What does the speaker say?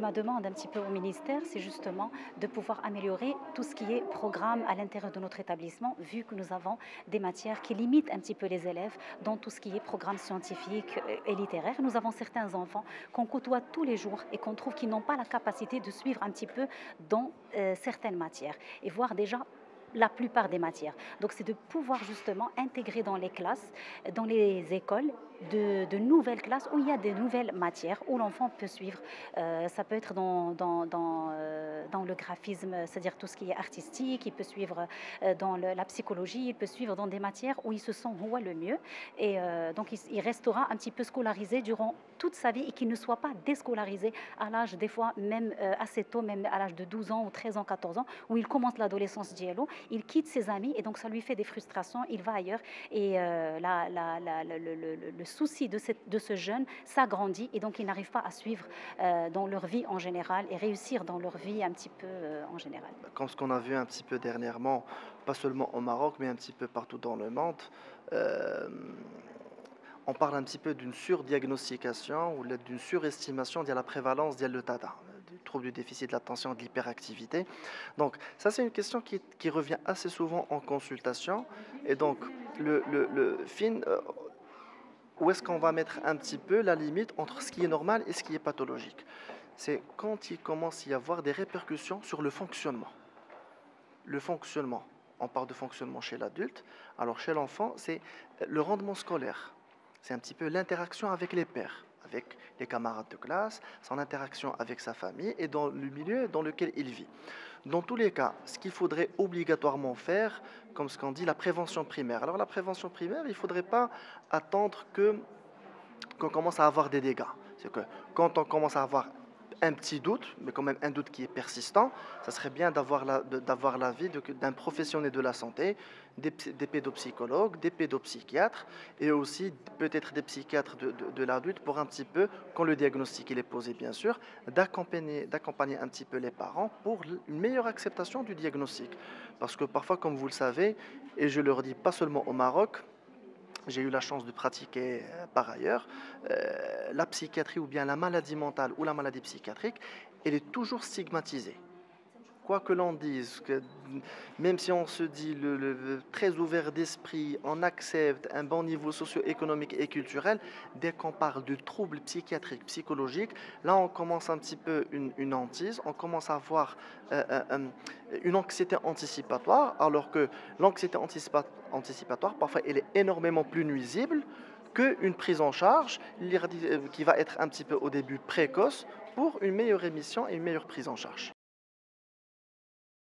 Ma demande un petit peu au ministère, c'est justement de pouvoir améliorer tout ce qui est programme à l'intérieur de notre établissement, vu que nous avons des matières qui limitent un petit peu les élèves dans tout ce qui est programme scientifique et littéraire. Nous avons certains enfants qu'on côtoie tous les jours et qu'on trouve qu'ils n'ont pas la capacité de suivre un petit peu dans certaines matières et voir déjà la plupart des matières. Donc, c'est de pouvoir justement intégrer dans les classes, dans les écoles, de nouvelles classes où il y a des nouvelles matières, où l'enfant peut suivre. Ça peut être dans le graphisme, c'est-à-dire tout ce qui est artistique, il peut suivre dans la psychologie, il peut suivre dans des matières où il se sent le mieux. Et donc, il restera un petit peu scolarisé durant toute sa vie et qu'il ne soit pas déscolarisé à l'âge, des fois, même assez tôt, même à l'âge de 12 ans ou 13 ans, 14 ans, où il commence l'adolescence diallo, il quitte ses amis et donc ça lui fait des frustrations, il va ailleurs et le souci de ce jeune s'agrandit et donc il n'arrive pas à suivre dans leur vie en général et réussir dans leur vie un petit peu en général. Comme ce qu'on a vu un petit peu dernièrement, pas seulement au Maroc, mais un petit peu partout dans le monde, euh, on parle un petit peu d'une surdiagnostication ou d'une surestimation de la prévalence de l'ETADA, du trouble du déficit de l'attention, de l'hyperactivité. Donc, ça, c'est une question qui revient assez souvent en consultation. Et donc, où est-ce qu'on va mettre un petit peu la limite entre ce qui est normal et ce qui est pathologique? C'est quand il commence à y avoir des répercussions sur le fonctionnement. Le fonctionnement, on parle de fonctionnement chez l'adulte, alors chez l'enfant, c'est le rendement scolaire. C'est un petit peu l'interaction avec les pairs, avec les camarades de classe, son interaction avec sa famille et dans le milieu dans lequel il vit. Dans tous les cas, ce qu'il faudrait obligatoirement faire, comme ce qu'on dit, la prévention primaire. Alors la prévention primaire, il ne faudrait pas attendre qu'on commence à avoir des dégâts. C'est que quand on commence à avoir un petit doute, mais quand même un doute qui est persistant, ça serait bien d'avoir l'avis d'un professionnel de la santé, des pédopsychologues, des pédopsychiatres et aussi peut-être des psychiatres de l'adulte pour un petit peu, quand le diagnostic il est posé bien sûr, d'accompagner un petit peu les parents pour une meilleure acceptation du diagnostic. Parce que parfois, comme vous le savez, et je le redis pas seulement au Maroc, j'ai eu la chance de pratiquer par ailleurs, la psychiatrie ou bien la maladie mentale ou la maladie psychiatrique, elle est toujours stigmatisée. Quoi que l'on dise, même si on se dit très ouvert d'esprit, on accepte un bon niveau socio-économique et culturel, dès qu'on parle de troubles psychiatriques, psychologiques, là on commence un petit peu une hantise, on commence à avoir une anxiété anticipatoire, alors que anticipatoire, parfois, elle est énormément plus nuisible qu'une prise en charge qui va être un petit peu au début précoce pour une meilleure émission et une meilleure prise en charge.